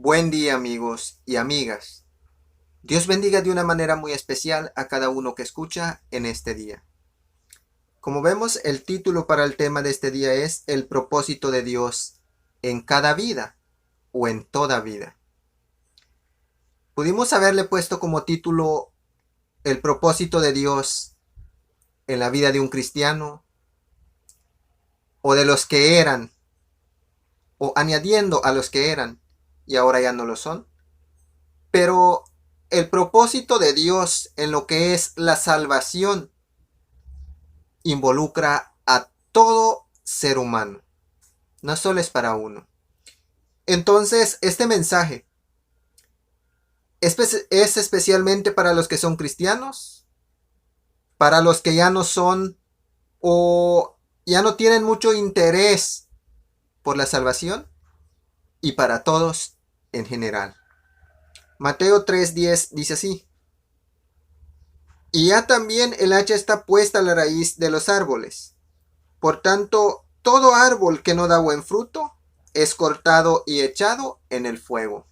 Buen día amigos y amigas. Dios bendiga de una manera muy especial a cada uno que escucha en este día. Como vemos, el título para el tema de este día es El propósito de Dios en cada vida o en toda vida. Pudimos haberle puesto como título El propósito de Dios en la vida de un cristiano o de los que eran o añadiendo a los que eran y ahora ya no lo son. Pero el propósito de Dios en lo que es la salvación involucra a todo ser humano, no solo es para uno. Entonces, este mensaje es especialmente para los que son cristianos, para los que ya no son o ya no tienen mucho interés por la salvación y para todos en general. Mateo 3:10 dice así: y ya también el hacha está puesta a la raíz de los árboles. Por tanto, todo árbol que no da buen fruto es cortado y echado en el fuego.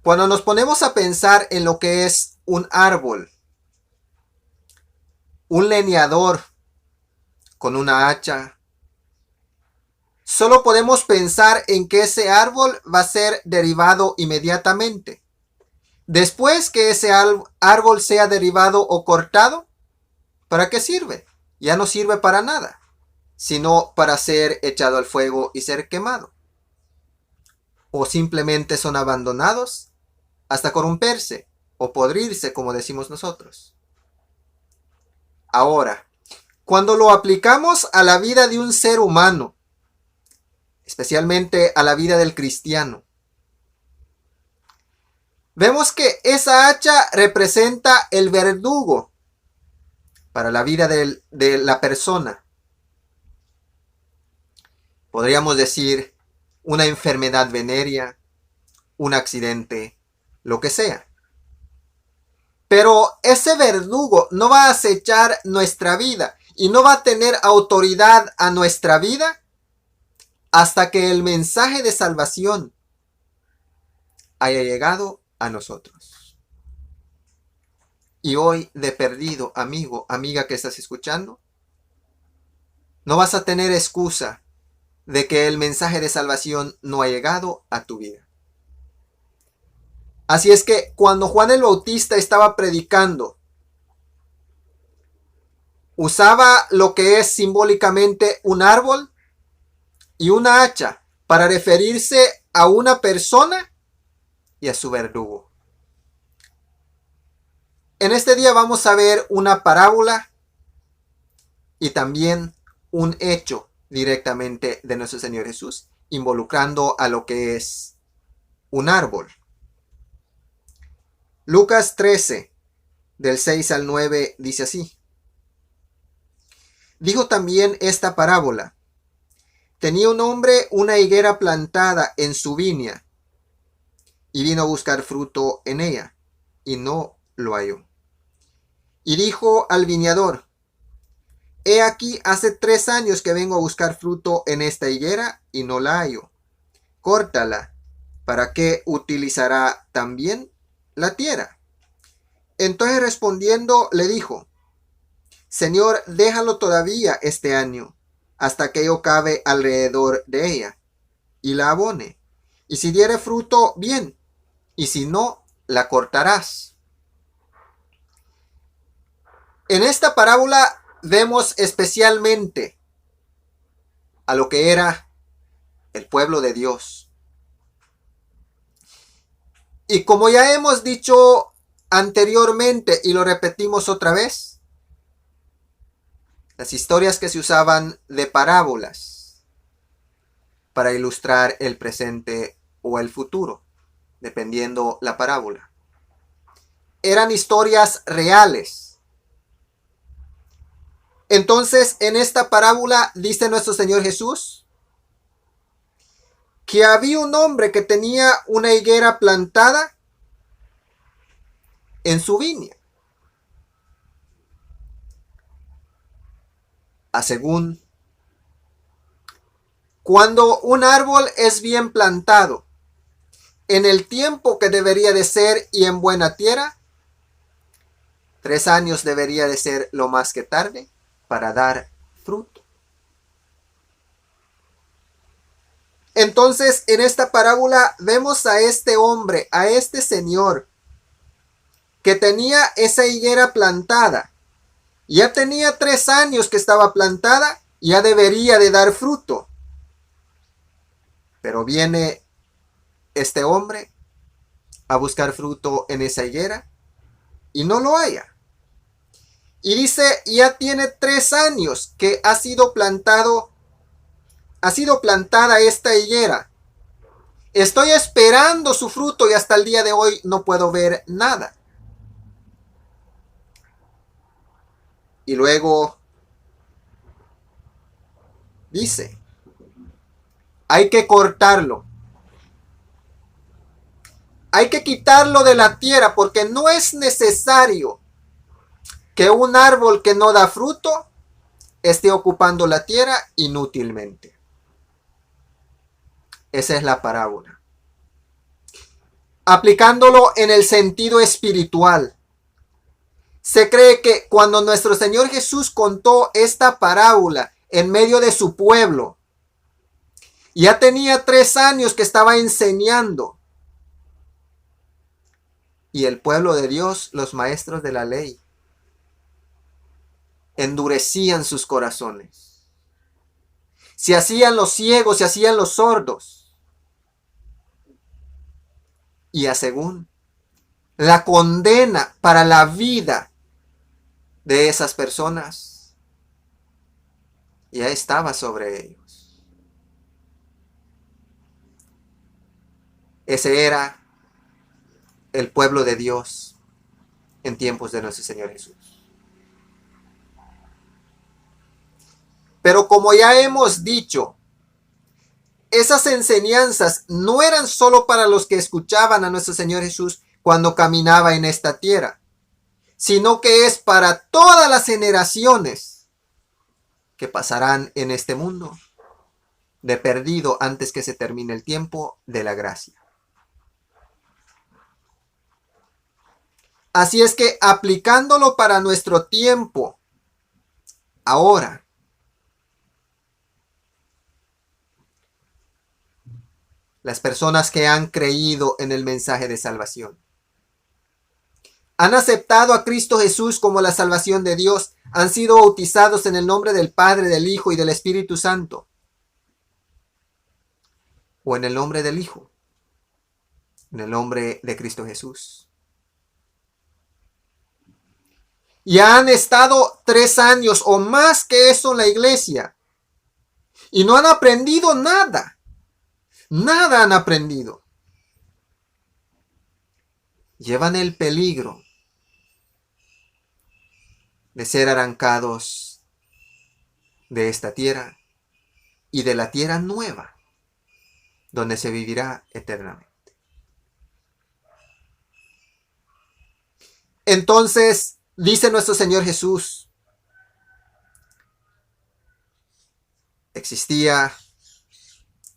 Cuando nos ponemos a pensar en lo que es un árbol, un leñador con una hacha, solo podemos pensar en que ese árbol va a ser derribado inmediatamente. Después que ese árbol sea derribado o cortado, ¿para qué sirve? Ya no sirve para nada, sino para ser echado al fuego y ser quemado. O simplemente son abandonados hasta corromperse o podrirse, como decimos nosotros. Ahora, cuando lo aplicamos a la vida de un ser humano, especialmente a la vida del cristiano, vemos que esa hacha representa el verdugo para la vida de la persona. Podríamos decir una enfermedad venérea, un accidente, lo que sea. Pero ese verdugo no va a acechar nuestra vida y no va a tener autoridad a nuestra vida hasta que el mensaje de salvación haya llegado a nosotros. Y hoy, de perdido, amigo, amiga que estás escuchando, no vas a tener excusa de que el mensaje de salvación no ha llegado a tu vida. Así es que cuando Juan el Bautista estaba predicando, usaba lo que es simbólicamente un árbol y una hacha para referirse a una persona y a su verdugo. En este día vamos a ver una parábola y también un hecho directamente de nuestro Señor Jesús, involucrando a lo que es un árbol. Lucas 13, del 6 al 9, dice así: dijo también esta parábola: tenía un hombre una higuera plantada en su viña, y vino a buscar fruto en ella, y no lo halló. Y dijo al viñador: he aquí, hace 3 años que vengo a buscar fruto en esta higuera, y no la hallo. Córtala. ¿Para qué utilizará también la tierra? Entonces respondiendo le dijo: Señor, déjalo todavía este año, hasta que yo cabe alrededor de ella, y la abone. Y si diere fruto, bien, y si no, la cortarás. En esta parábola vemos especialmente a lo que era el pueblo de Dios. Y como ya hemos dicho anteriormente y lo repetimos otra vez, las historias que se usaban de parábolas para ilustrar el presente o el futuro, dependiendo la parábola, eran historias reales. Entonces, en esta parábola dice nuestro Señor Jesús que había un hombre que tenía una higuera plantada en su viña. Según Cuando un árbol es bien plantado, en el tiempo que debería de ser y en buena tierra, 3 años debería de ser lo más que tarde para dar fruto. Entonces, en esta parábola vemos a este hombre, a este señor, que tenía esa higuera plantada. Ya tenía 3 años que estaba plantada, ya debería de dar fruto. Pero viene este hombre a buscar fruto en esa higuera y no lo halla. Y dice, ya tiene 3 años que ha sido plantada esta higuera. Estoy esperando su fruto y hasta el día de hoy no puedo ver nada. Y luego dice, hay que cortarlo. Hay que quitarlo de la tierra porque no es necesario que un árbol que no da fruto esté ocupando la tierra inútilmente. Esa es la parábola. Aplicándolo en el sentido espiritual, se cree que cuando nuestro Señor Jesús contó esta parábola en medio de su pueblo, ya tenía 3 años que estaba enseñando. Y el pueblo de Dios, los maestros de la ley, endurecían sus corazones. Se hacían los ciegos, se hacían los sordos. Y a según la condena para la vida de esas personas ya estaba sobre ellos. Ese era el pueblo de Dios en tiempos de nuestro Señor Jesús. Pero como ya hemos dicho, esas enseñanzas no eran solo para los que escuchaban a nuestro Señor Jesús cuando caminaba en esta tierra, sino que es para todas las generaciones que pasarán en este mundo de perdido antes que se termine el tiempo de la gracia. Así es que aplicándolo para nuestro tiempo, ahora, las personas que han creído en el mensaje de salvación, han aceptado a Cristo Jesús como la salvación de Dios, han sido bautizados en el nombre del Padre, del Hijo y del Espíritu Santo, o en el nombre del Hijo, en el nombre de Cristo Jesús. Ya han estado 3 años o más que eso en la iglesia y no han aprendido nada. Nada han aprendido. Llevan el peligro de ser arrancados de esta tierra y de la tierra nueva, donde se vivirá eternamente. Entonces, dice nuestro Señor Jesús, existía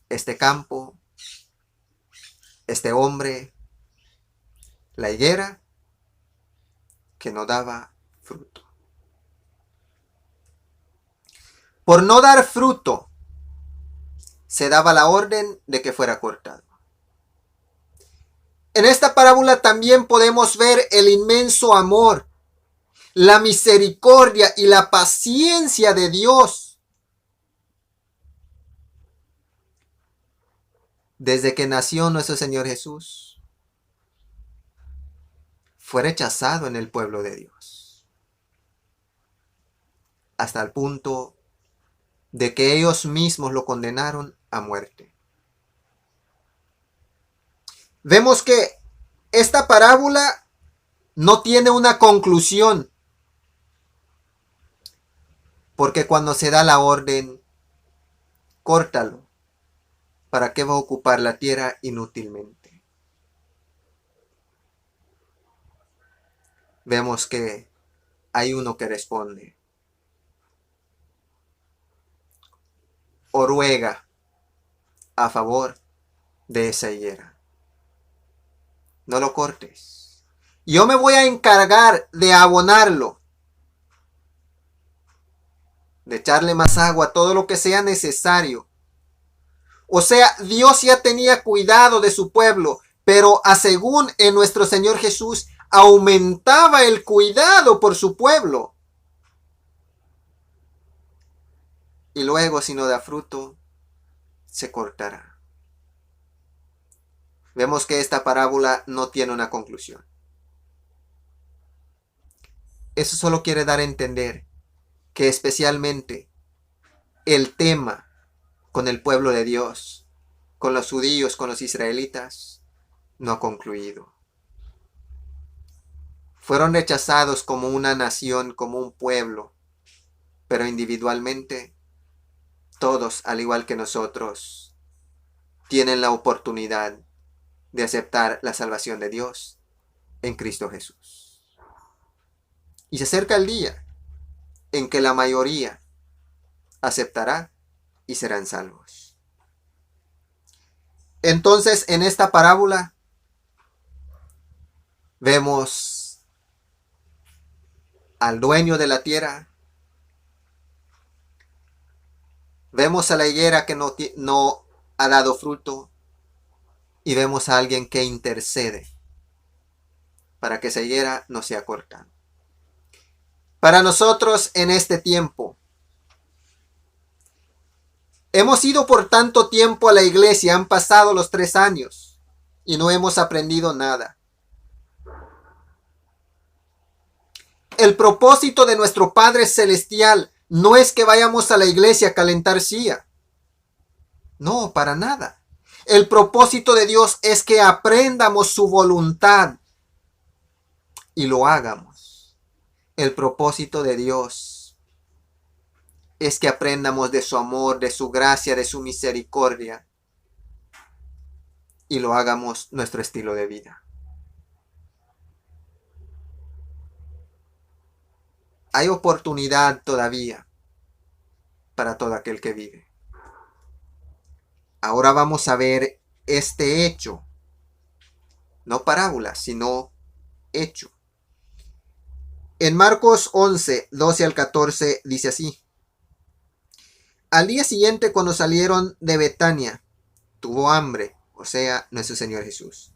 este campo, este hombre, la higuera, que no daba fruto. Por no dar fruto, se daba la orden de que fuera cortado. En esta parábola también podemos ver el inmenso amor, la misericordia y la paciencia de Dios. Desde que nació nuestro Señor Jesús, fue rechazado en el pueblo de Dios, hasta el punto de que ellos mismos lo condenaron a muerte. Vemos que esta parábola no tiene una conclusión, porque cuando se da la orden, córtalo, ¿para qué va a ocupar la tierra inútilmente? Vemos que hay uno que responde, o ruega a favor de esa higuera. No lo cortes. Yo me voy a encargar de abonarlo, de echarle más agua, todo lo que sea necesario. O sea, Dios ya tenía cuidado de su pueblo, pero según en nuestro Señor Jesús, aumentaba el cuidado por su pueblo. Y luego, si no da fruto, se cortará. Vemos que esta parábola no tiene una conclusión. Eso solo quiere dar a entender que especialmente el tema con el pueblo de Dios, con los judíos, con los israelitas, no ha concluido. Fueron rechazados como una nación, como un pueblo, pero individualmente, todos, al igual que nosotros, tienen la oportunidad de aceptar la salvación de Dios en Cristo Jesús. Y se acerca el día en que la mayoría aceptará y serán salvos. Entonces, en esta parábola vemos al dueño de la tierra, vemos a la higuera que no ha dado fruto, y vemos a alguien que intercede para que esa higuera no sea cortada. Para nosotros en este tiempo, hemos ido por tanto tiempo a la iglesia, han pasado los 3 años y no hemos aprendido nada. El propósito de nuestro Padre Celestial no es que vayamos a la iglesia a calentar silla. No, para nada. El propósito de Dios es que aprendamos su voluntad y lo hagamos. El propósito de Dios es que aprendamos de su amor, de su gracia, de su misericordia y lo hagamos nuestro estilo de vida. Hay oportunidad todavía para todo aquel que vive. Ahora vamos a ver este hecho, no parábola, sino hecho. En Marcos 11, 12 al 14 dice así: Al día siguiente, cuando salieron de Betania, tuvo hambre, o sea, nuestro Señor Jesús.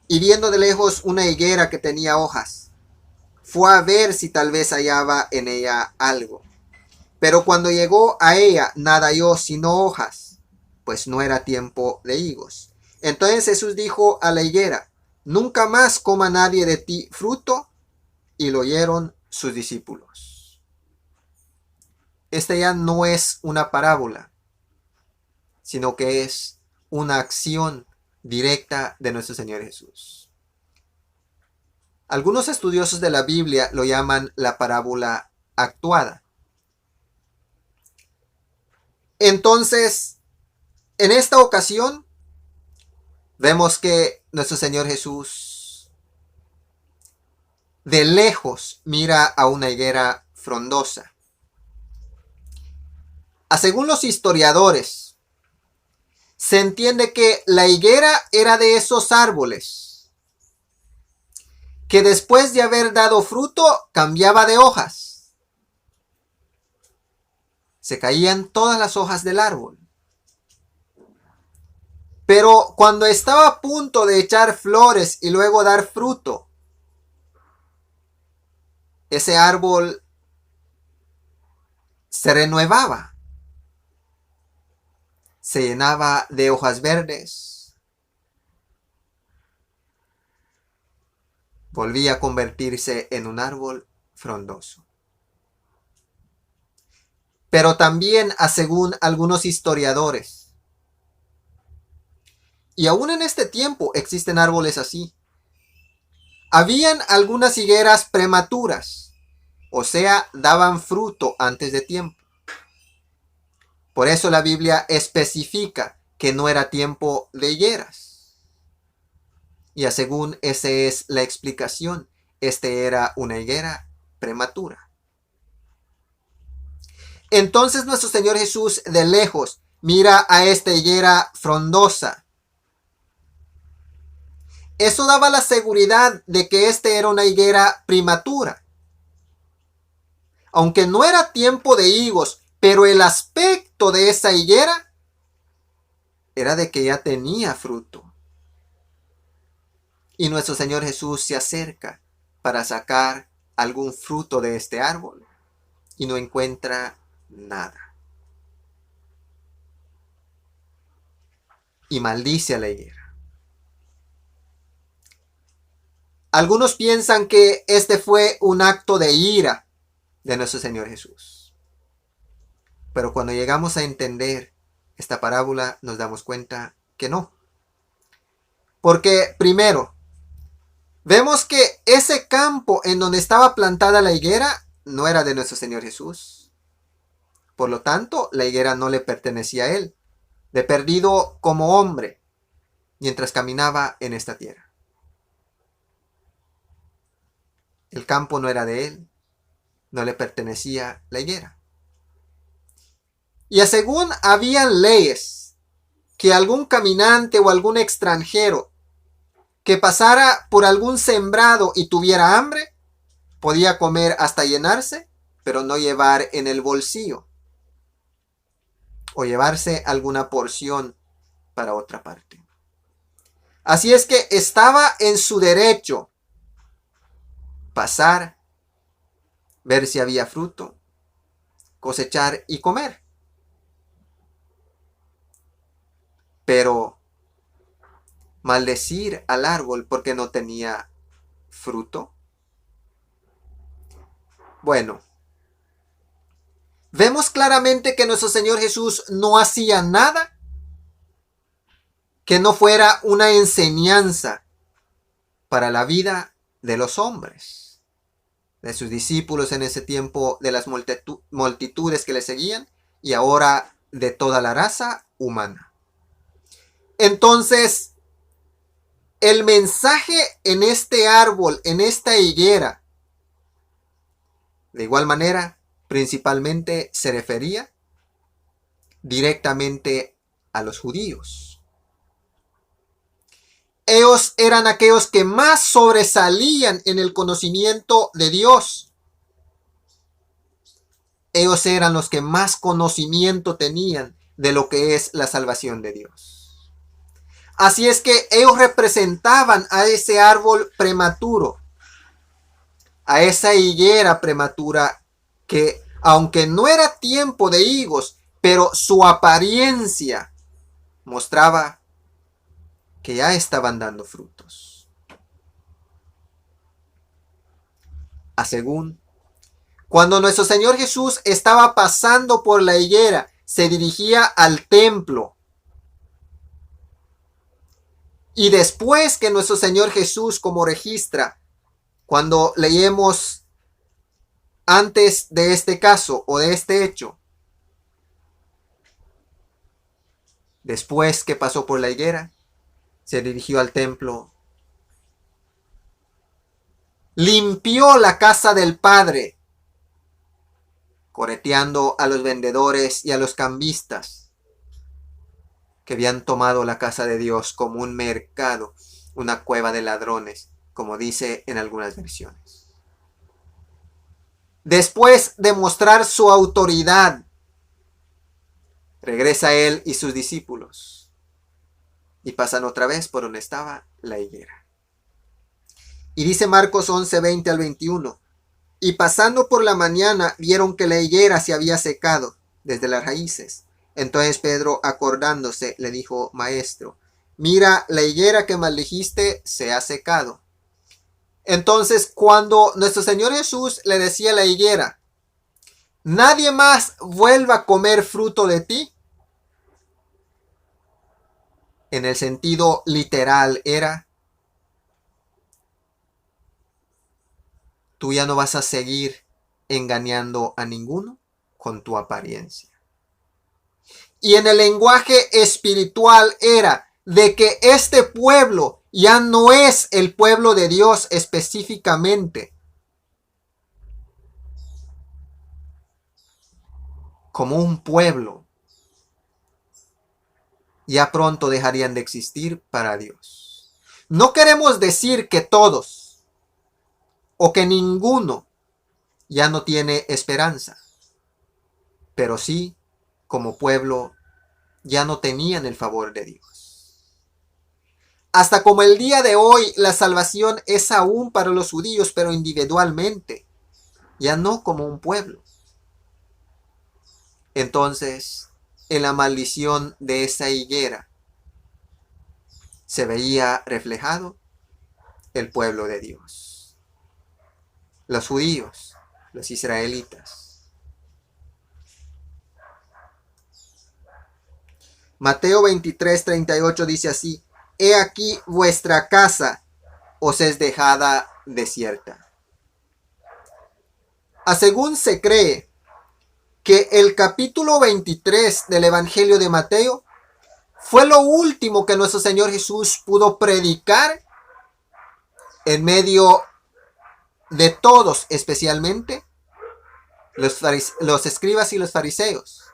Y viendo de lejos una higuera que tenía hojas, fue a ver si tal vez hallaba en ella algo. Pero cuando llegó a ella, nada halló sino hojas, pues no era tiempo de higos. Entonces Jesús dijo a la higuera: Nunca más coma nadie de ti fruto. Y lo oyeron sus discípulos. Esta ya no es una parábola, sino que es una acción directa de nuestro Señor Jesús. Algunos estudiosos de la Biblia lo llaman la parábola actuada. Entonces, en esta ocasión, vemos que nuestro Señor Jesús de lejos mira a una higuera frondosa. Según los historiadores, se entiende que la higuera era de esos árboles que después de haber dado fruto cambiaba de hojas. Se caían todas las hojas del árbol. Pero cuando estaba a punto de echar flores y luego dar fruto, ese árbol se renuevaba, se llenaba de hojas verdes, volvía a convertirse en un árbol frondoso. Pero también, según algunos historiadores, y aún en este tiempo existen árboles así, habían algunas higueras prematuras, o sea, daban fruto antes de tiempo. Por eso la Biblia especifica que no era tiempo de higueras. Y según esa es la explicación, era una higuera prematura. Entonces nuestro Señor Jesús de lejos Mira a esta higuera frondosa. Eso daba la seguridad de que este era una higuera prematura. Aunque no era tiempo de higos, pero el aspecto de esa higuera era de que ya tenía fruto. Y nuestro Señor Jesús se acerca para sacar algún fruto de este árbol y no encuentra nada. Y maldice a la higuera. Algunos piensan que este fue un acto de ira de nuestro Señor Jesús. Pero cuando llegamos a entender esta parábola nos damos cuenta que no. Porque primero, vemos que ese campo en donde estaba plantada la higuera no era de nuestro Señor Jesús. Por lo tanto, la higuera no le pertenecía a él, de perdido como hombre, mientras caminaba en esta tierra. El campo no era de él, no le pertenecía la higuera. Y según habían leyes que algún caminante o algún extranjero que pasara por algún sembrado y tuviera hambre, podía comer hasta llenarse, pero no llevar en el bolsillo o llevarse alguna porción para otra parte. Así es que estaba en su derecho pasar, ver si había fruto, cosechar y comer. Pero maldecir al árbol porque no tenía fruto. Bueno, vemos claramente que nuestro Señor Jesús no hacía nada que no fuera una enseñanza para la vida de los hombres, de sus discípulos en ese tiempo, de las multitudes que le seguían y ahora de toda la raza humana. Entonces, el mensaje en este árbol, en esta higuera, de igual manera, principalmente se refería directamente a los judíos. Ellos eran aquellos que más sobresalían en el conocimiento de Dios. Ellos eran los que más conocimiento tenían de lo que es la salvación de Dios. Así es que ellos representaban a ese árbol prematuro, a esa higuera prematura que, aunque no era tiempo de higos, pero su apariencia mostraba que ya estaban dando frutos. A según, cuando nuestro Señor Jesús estaba pasando por la higuera, se dirigía al templo. Y después que nuestro Señor Jesús, como registra, cuando leemos antes de este caso o de este hecho, después que pasó por la higuera, se dirigió al templo, limpió la casa del Padre, correteando a los vendedores y a los cambistas que habían tomado la casa de Dios como un mercado, una cueva de ladrones, como dice en algunas versiones. Después de mostrar su autoridad, regresa él y sus discípulos y pasan otra vez por donde estaba la higuera. Y dice Marcos 11, 20 al 21. Y pasando por la mañana vieron que la higuera se había secado desde las raíces. Entonces Pedro, acordándose, le dijo: Maestro, mira, la higuera que maldijiste se ha secado. Entonces, cuando nuestro Señor Jesús le decía a la higuera: nadie más vuelva a comer fruto de ti, en el sentido literal era: tú ya no vas a seguir engañando a ninguno con tu apariencia. Y en el lenguaje espiritual era de que este pueblo ya no es el pueblo de Dios específicamente, como un pueblo ya pronto dejarían de existir para Dios. No queremos decir que todos o que ninguno ya no tiene esperanza, pero sí, como pueblo, ya no tenían el favor de Dios. Hasta como el día de hoy, la salvación es aún para los judíos, pero individualmente, ya no como un pueblo. Entonces, en la maldición de esa higuera, se veía reflejado el pueblo de Dios. Los judíos, los israelitas. Mateo 23:38 dice así: He aquí vuestra casa os es dejada desierta. Según se cree que el capítulo 23 del Evangelio de Mateo fue lo último que nuestro Señor Jesús pudo predicar en medio de todos, especialmente los escribas y los fariseos,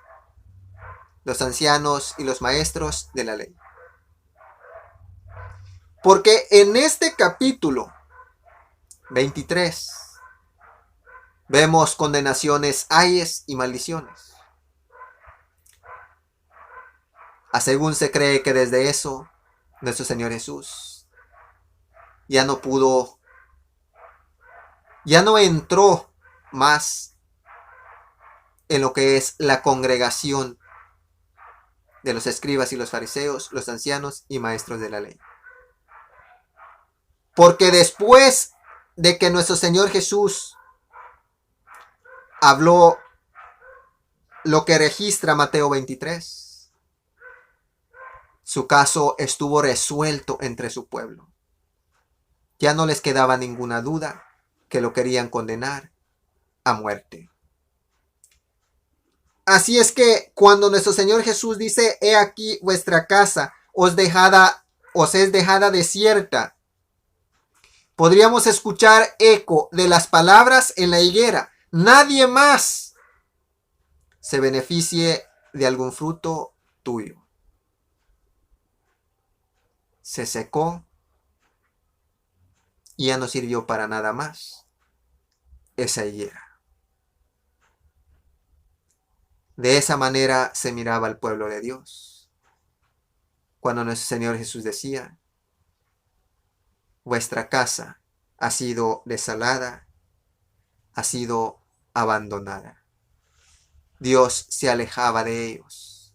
los ancianos y los maestros de la ley. Porque en este capítulo 23 vemos condenaciones, ayes y maldiciones. Según se cree que desde eso, nuestro Señor Jesús ya no entró más en lo que es la congregación de los escribas y los fariseos, los ancianos y maestros de la ley. Porque después de que nuestro Señor Jesús habló lo que registra Mateo 23, su caso estuvo resuelto entre su pueblo. Ya no les quedaba ninguna duda que lo querían condenar a muerte. Así es que cuando nuestro Señor Jesús dice: He aquí vuestra casa os es dejada desierta, podríamos escuchar eco de las palabras en la higuera. Nadie más se beneficie de algún fruto tuyo. Se secó y ya no sirvió para nada más esa higuera. De esa manera se miraba al pueblo de Dios cuando nuestro Señor Jesús decía: vuestra casa ha sido desolada, ha sido abandonada. Dios se alejaba de ellos.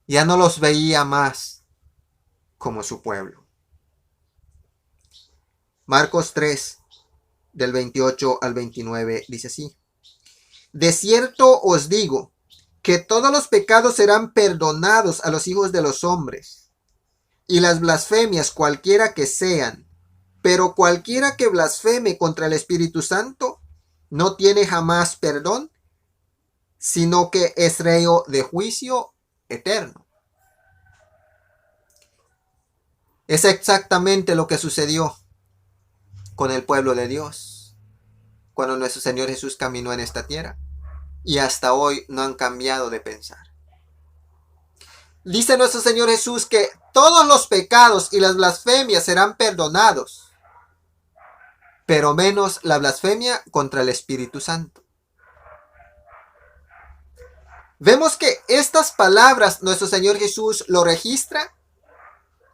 Ya no los veía más como su pueblo. Marcos 3, del 28 al 29, dice así: De cierto os digo que todos los pecados serán perdonados a los hijos de los hombres, y las blasfemias cualquiera que sean, pero cualquiera que blasfeme contra el Espíritu Santo no tiene jamás perdón, sino que es reo de juicio eterno. Es exactamente lo que sucedió con el pueblo de Dios cuando nuestro Señor Jesús caminó en esta tierra, y hasta hoy no han cambiado de pensar. Dice nuestro Señor Jesús que todos los pecados y las blasfemias serán perdonados, pero menos la blasfemia contra el Espíritu Santo. Vemos que estas palabras nuestro Señor Jesús lo registra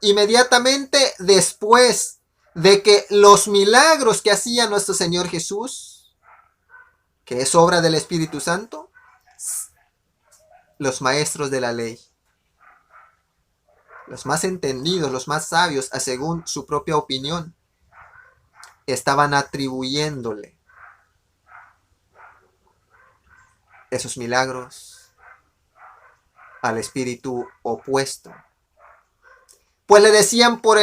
inmediatamente después de que los milagros que hacía nuestro Señor Jesús, que es obra del Espíritu Santo, los maestros de la ley, los más entendidos, los más sabios, según su propia opinión, estaban atribuyéndole esos milagros al espíritu opuesto. Pues le decían: por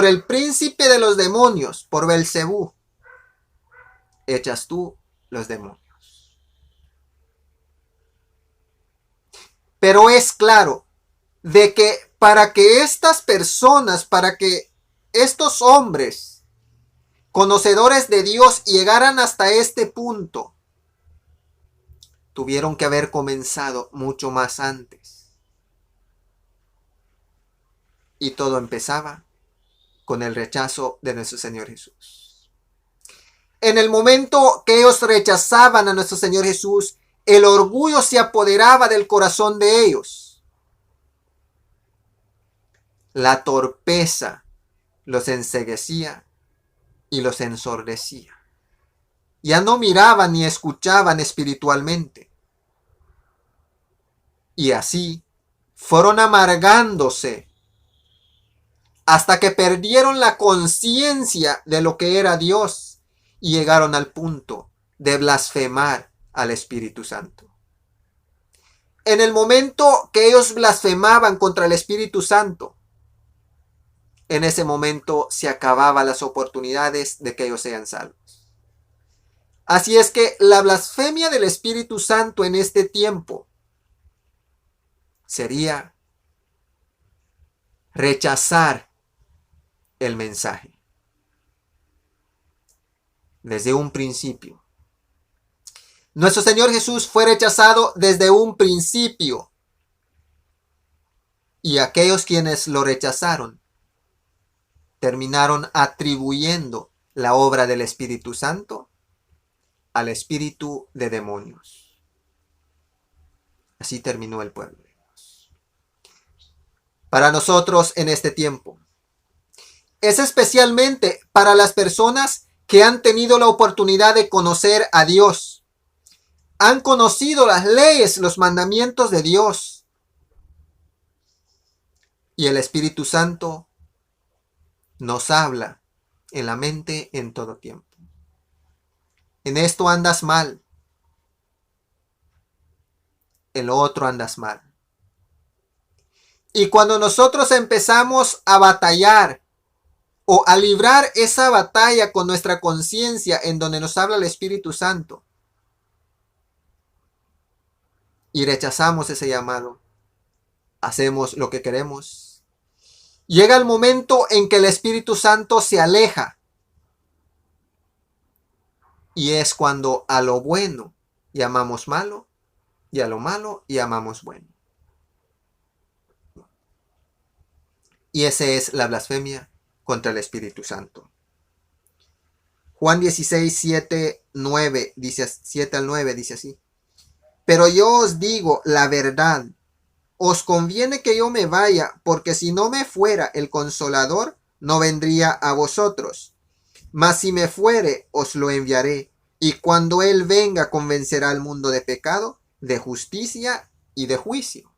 el príncipe de los demonios, por Belcebú, echas tú los demonios. Pero es claro de que para que estas personas, para que estos hombres conocedores de Dios llegaran hasta este punto, tuvieron que haber comenzado mucho más antes. Y todo empezaba con el rechazo de nuestro Señor Jesús. En el momento que ellos rechazaban a nuestro Señor Jesús, el orgullo se apoderaba del corazón de ellos. La torpeza los enceguecía y los ensordecía. Ya no miraban ni escuchaban espiritualmente. Y así fueron amargándose hasta que perdieron la conciencia de lo que era Dios y llegaron al punto de blasfemar al Espíritu Santo. En el momento que ellos blasfemaban contra el Espíritu Santo, en ese momento se acababan las oportunidades de que ellos sean salvos. Así es que la blasfemia del Espíritu Santo en este tiempo sería rechazar el mensaje desde un principio. Nuestro Señor Jesús fue rechazado desde un principio. Y aquellos quienes lo rechazaron terminaron atribuyendo la obra del Espíritu Santo al espíritu de demonios. Así terminó el pueblo de Dios. Para nosotros en este tiempo, es especialmente para las personas que han tenido la oportunidad de conocer a Dios, han conocido las leyes, los mandamientos de Dios, y el Espíritu Santo nos habla en la mente en todo tiempo. En esto andas mal, en lo otro andas mal. Y cuando nosotros empezamos a batallar o a librar esa batalla con nuestra conciencia en donde nos habla el Espíritu Santo y rechazamos ese llamado, hacemos lo que queremos, llega el momento en que el Espíritu Santo se aleja. Y es cuando a lo bueno llamamos malo y a lo malo llamamos bueno. Y esa es la blasfemia contra el Espíritu Santo. Juan 16, 7 al 9 dice así. Pero yo os digo la verdad, os conviene que yo me vaya, porque si no me fuera el Consolador, no vendría a vosotros. Mas si me fuere, os lo enviaré, y cuando Él venga convencerá al mundo de pecado, de justicia y de juicio.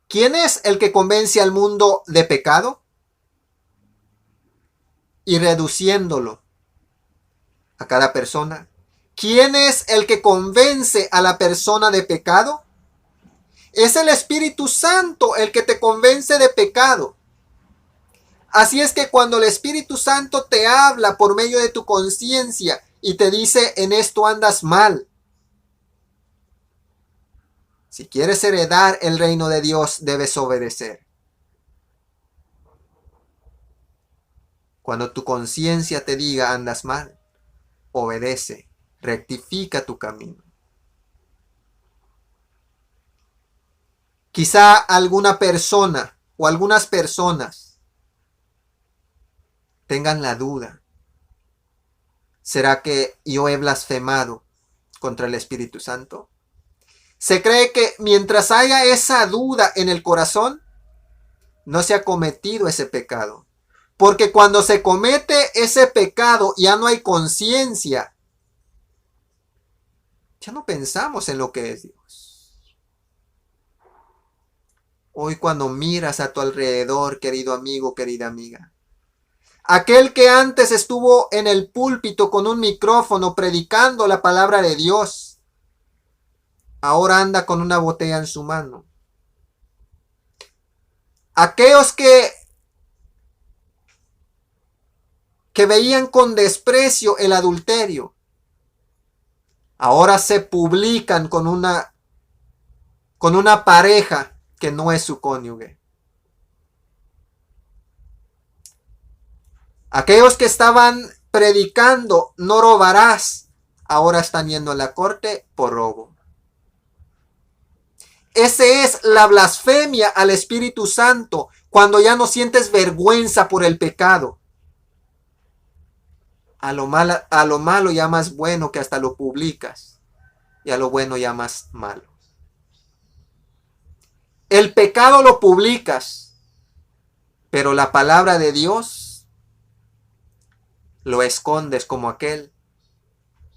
¿Quién es el que convence al mundo de pecado? Y reduciéndolo a cada persona, ¿quién es el que convence a la persona de pecado? Es el Espíritu Santo el que te convence de pecado. Así es que cuando el Espíritu Santo te habla por medio de tu conciencia y te dice en esto andas mal, si quieres heredar el reino de Dios debes obedecer. Cuando tu conciencia te diga andas mal, obedece, rectifica tu camino. Quizá alguna persona o algunas personas tengan la duda. ¿Será que yo he blasfemado contra el Espíritu Santo? Se cree que mientras haya esa duda en el corazón, no se ha cometido ese pecado. Porque cuando se comete ese pecado ya no hay conciencia. Ya no pensamos en lo que es Dios. Hoy cuando miras a tu alrededor, querido amigo, querida amiga, aquel que antes estuvo en el púlpito con un micrófono predicando la palabra de Dios, ahora anda con una botella en su mano. Aquellos que veían con desprecio el adulterio, ahora se publican con una pareja que no es su cónyuge. Aquellos que estaban predicando no robarás, ahora están yendo a la corte por robo. Ese es la blasfemia al Espíritu Santo, cuando ya no sientes vergüenza por el pecado. A lo malo llamas bueno, que hasta lo publicas, y a lo bueno llamas malo. El pecado lo publicas, pero la palabra de Dios lo escondes, como aquel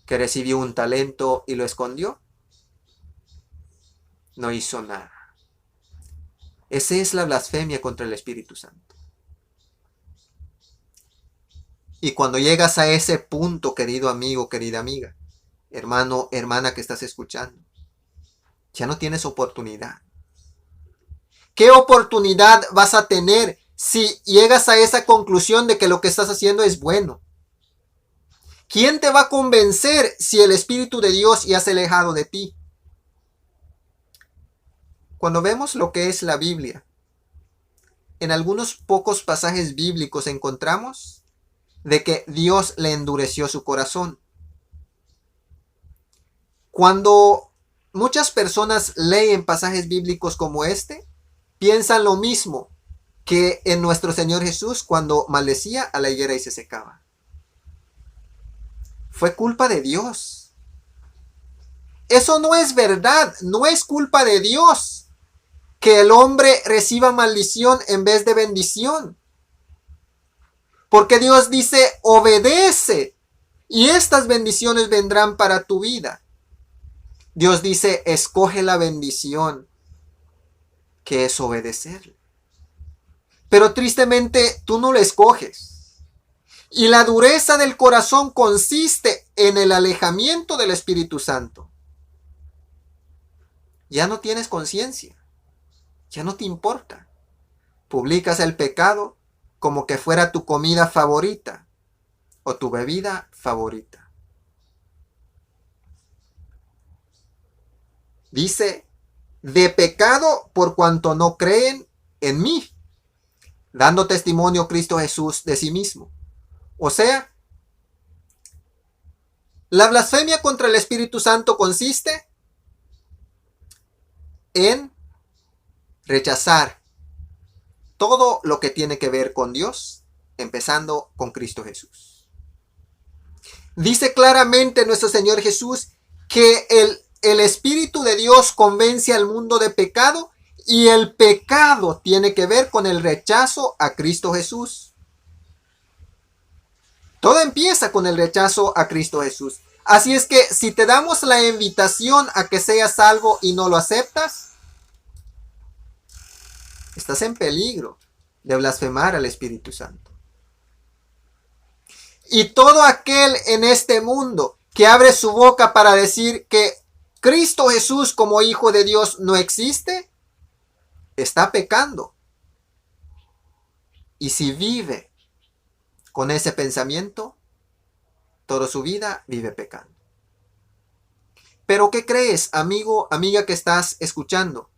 que recibió un talento y lo escondió. No hizo nada. Esa es la blasfemia contra el Espíritu Santo. Y cuando llegas a ese punto, querido amigo, querida amiga, hermano, hermana que estás escuchando, ya no tienes oportunidad. ¿Qué oportunidad vas a tener si llegas a esa conclusión de que lo que estás haciendo es bueno? ¿Quién te va a convencer si el Espíritu de Dios ya se ha alejado de ti? Cuando vemos lo que es la Biblia, en algunos pocos pasajes bíblicos encontramos de que Dios le endureció su corazón. Cuando muchas personas leen pasajes bíblicos como este, piensan lo mismo que en nuestro Señor Jesús cuando maldecía a la higuera y se secaba. Fue culpa de Dios. Eso no es verdad, no es culpa de Dios que el hombre reciba maldición en vez de bendición. Porque Dios dice, obedece y estas bendiciones vendrán para tu vida. Dios dice, escoge la bendición, que es obedecerle. Pero tristemente tú no lo escoges. Y la dureza del corazón consiste en el alejamiento del Espíritu Santo. Ya no tienes conciencia. Ya no te importa. Publicas el pecado como que fuera tu comida favorita o tu bebida favorita. Dice, de pecado por cuanto no creen en mí, dando testimonio Cristo Jesús de sí mismo. O sea, la blasfemia contra el Espíritu Santo consiste en rechazar todo lo que tiene que ver con Dios, empezando con Cristo Jesús. Dice claramente nuestro Señor Jesús que el Espíritu de Dios convence al mundo de pecado y el pecado tiene que ver con el rechazo a Cristo Jesús. Todo empieza con el rechazo a Cristo Jesús. Así es que si te damos la invitación a que seas salvo y no lo aceptas, estás en peligro de blasfemar al Espíritu Santo. Y todo aquel en este mundo que abre su boca para decir que Cristo Jesús como Hijo de Dios no existe, está pecando. Y si vive con ese pensamiento, toda su vida vive pecando. Pero ¿qué crees, amigo, amiga que estás escuchando?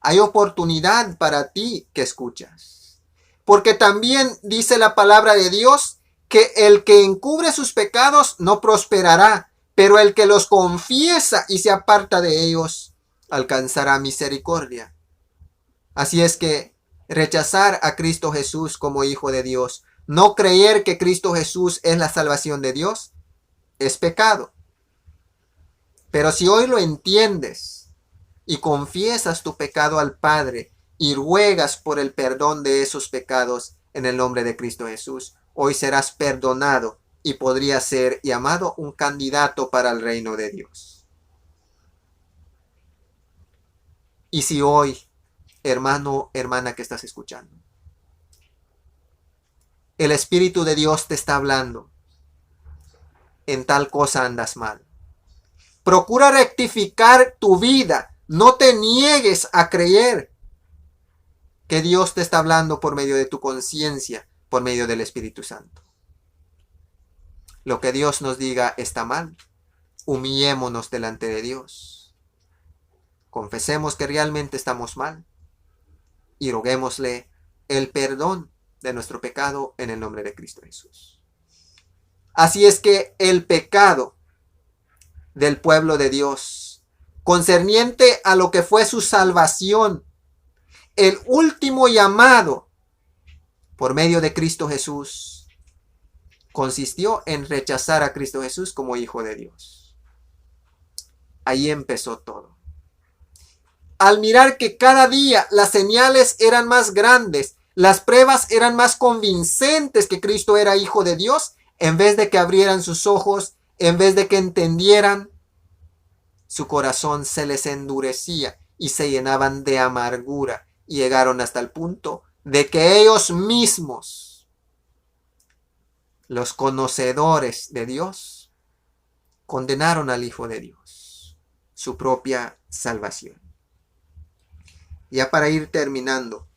Hay oportunidad para ti que escuchas. Porque también dice la palabra de Dios que el que encubre sus pecados no prosperará, pero el que los confiesa y se aparta de ellos alcanzará misericordia. Así es que rechazar a Cristo Jesús como Hijo de Dios, no creer que Cristo Jesús es la salvación de Dios, es pecado. Pero si hoy lo entiendes y confiesas tu pecado al Padre y ruegas por el perdón de esos pecados en el nombre de Cristo Jesús, hoy serás perdonado y podrías ser llamado un candidato para el reino de Dios. Y si hoy, hermano, hermana que estás escuchando, el Espíritu de Dios te está hablando, en tal cosa andas mal, procura rectificar tu vida. No te niegues a creer que Dios te está hablando por medio de tu conciencia, por medio del Espíritu Santo. Lo que Dios nos diga está mal. Humillémonos delante de Dios. Confesemos que realmente estamos mal y roguémosle el perdón de nuestro pecado en el nombre de Cristo Jesús. Así es que el pecado del pueblo de Dios concerniente a lo que fue su salvación, el último llamado por medio de Cristo Jesús, consistió en rechazar a Cristo Jesús como Hijo de Dios. Ahí empezó todo. Al mirar que cada día las señales eran más grandes, las pruebas eran más convincentes que Cristo era Hijo de Dios, en vez de que abrieran sus ojos, en vez de que entendieran, su corazón se les endurecía y se llenaban de amargura y llegaron hasta el punto de que ellos mismos, los conocedores de Dios, condenaron al Hijo de Dios, su propia salvación. Ya para ir terminando,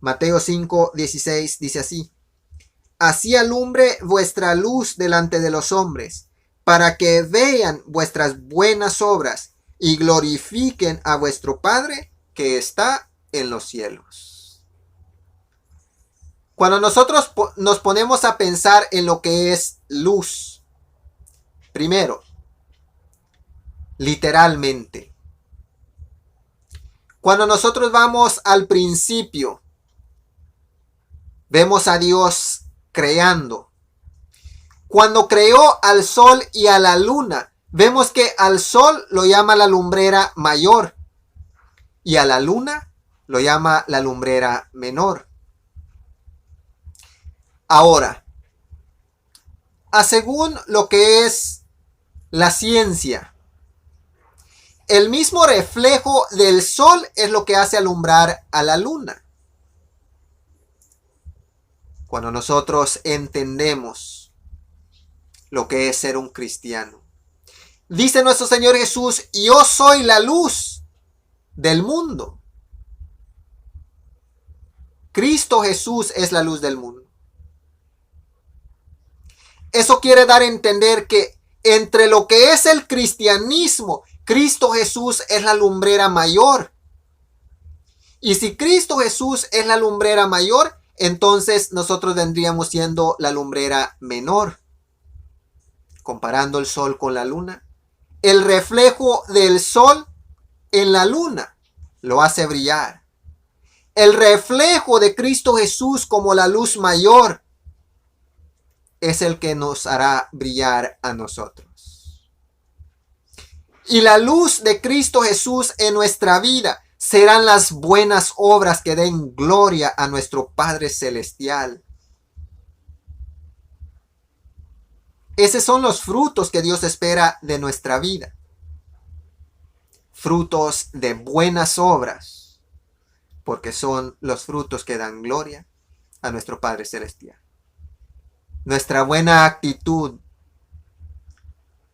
Mateo 5:16 dice así: así alumbre vuestra luz delante de los hombres, para que vean vuestras buenas obras y glorifiquen a vuestro Padre que está en los cielos. Cuando nosotros nos ponemos a pensar en lo que es luz, primero, literalmente, cuando nosotros vamos al principio, vemos a Dios creando. Cuando creó al sol y a la luna, vemos que al sol lo llama la lumbrera mayor y a la luna lo llama la lumbrera menor. Ahora, según lo que es la ciencia, el mismo reflejo del sol es lo que hace alumbrar a la luna. Cuando nosotros entendemos lo que es ser un cristiano, dice nuestro Señor Jesús: yo soy la luz del mundo. Cristo Jesús es la luz del mundo. Eso quiere dar a entender que entre lo que es el cristianismo, Cristo Jesús es la lumbrera mayor. Y si Cristo Jesús es la lumbrera mayor, entonces nosotros vendríamos siendo la lumbrera menor. Comparando el sol con la luna, el reflejo del sol en la luna lo hace brillar. El reflejo de Cristo Jesús como la luz mayor es el que nos hará brillar a nosotros. Y la luz de Cristo Jesús en nuestra vida serán las buenas obras que den gloria a nuestro Padre Celestial. Esos son los frutos que Dios espera de nuestra vida. Frutos de buenas obras, porque son los frutos que dan gloria a nuestro Padre Celestial. Nuestra buena actitud,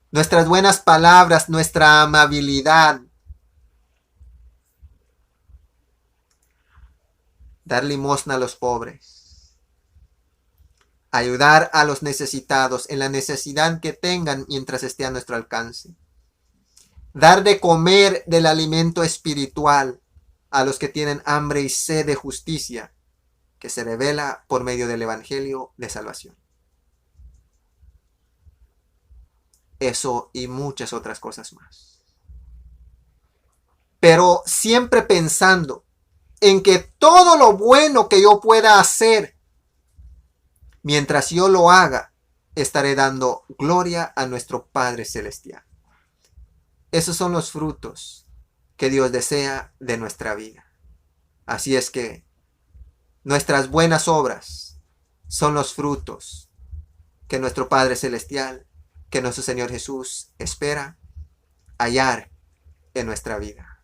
nuestras buenas palabras, nuestra amabilidad, dar limosna a los pobres, ayudar a los necesitados en la necesidad que tengan mientras esté a nuestro alcance, dar de comer del alimento espiritual a los que tienen hambre y sed de justicia, que se revela por medio del Evangelio de salvación. Eso y muchas otras cosas más. Pero siempre pensando en que todo lo bueno que yo pueda hacer, mientras yo lo haga, estaré dando gloria a nuestro Padre Celestial. Esos son los frutos que Dios desea de nuestra vida. Así es que nuestras buenas obras son los frutos que nuestro Padre Celestial, que nuestro Señor Jesús espera hallar en nuestra vida.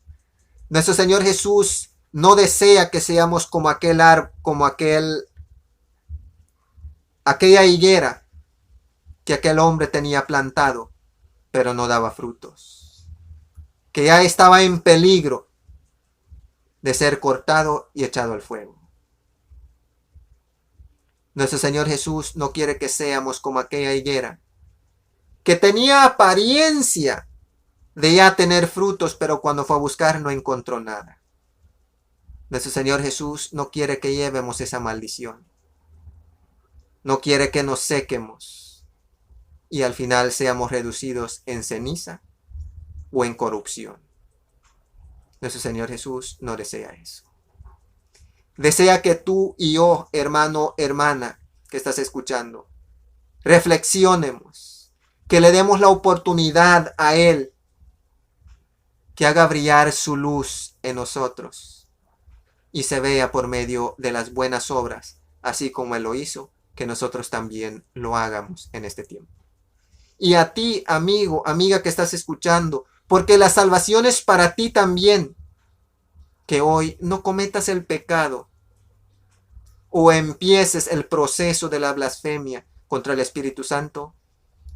Nuestro Señor Jesús no desea que seamos como aquella higuera que aquel hombre tenía plantado, pero no daba frutos, que ya estaba en peligro de ser cortado y echado al fuego. Nuestro Señor Jesús no quiere que seamos como aquella higuera que tenía apariencia de ya tener frutos, pero cuando fue a buscar no encontró nada. Nuestro Señor Jesús no quiere que llevemos esa maldición. No quiere que nos sequemos y al final seamos reducidos en ceniza o en corrupción. Nuestro Señor Jesús no desea eso. Desea que tú y yo, hermano, hermana, que estás escuchando, reflexionemos, que le demos la oportunidad a Él, que haga brillar su luz en nosotros y se vea por medio de las buenas obras, así como Él lo hizo, que nosotros también lo hagamos en este tiempo. Y a ti, amigo, amiga que estás escuchando, porque la salvación es para ti también, que hoy no cometas el pecado o empieces el proceso de la blasfemia contra el Espíritu Santo,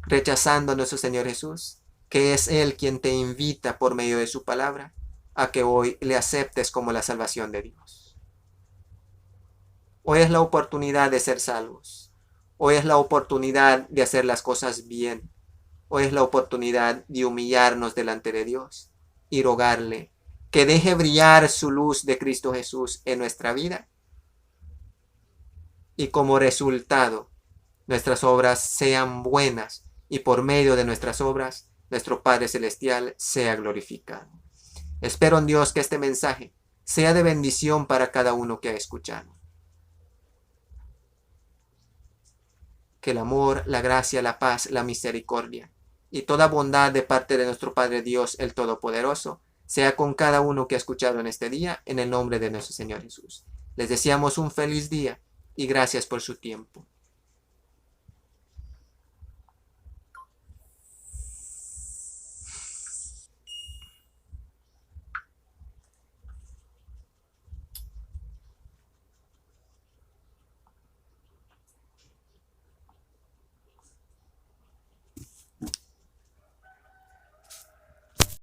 rechazando a nuestro Señor Jesús, que es Él quien te invita por medio de su palabra a que hoy le aceptes como la salvación de Dios. Hoy es la oportunidad de ser salvos. Hoy es la oportunidad de hacer las cosas bien. Hoy es la oportunidad de humillarnos delante de Dios y rogarle que deje brillar su luz de Cristo Jesús en nuestra vida. Y como resultado, nuestras obras sean buenas y por medio de nuestras obras, nuestro Padre Celestial sea glorificado. Espero en Dios que este mensaje sea de bendición para cada uno que ha escuchado. Que el amor, la gracia, la paz, la misericordia y toda bondad de parte de nuestro Padre Dios, el Todopoderoso, sea con cada uno que ha escuchado en este día, en el nombre de nuestro Señor Jesús. Les deseamos un feliz día y gracias por su tiempo.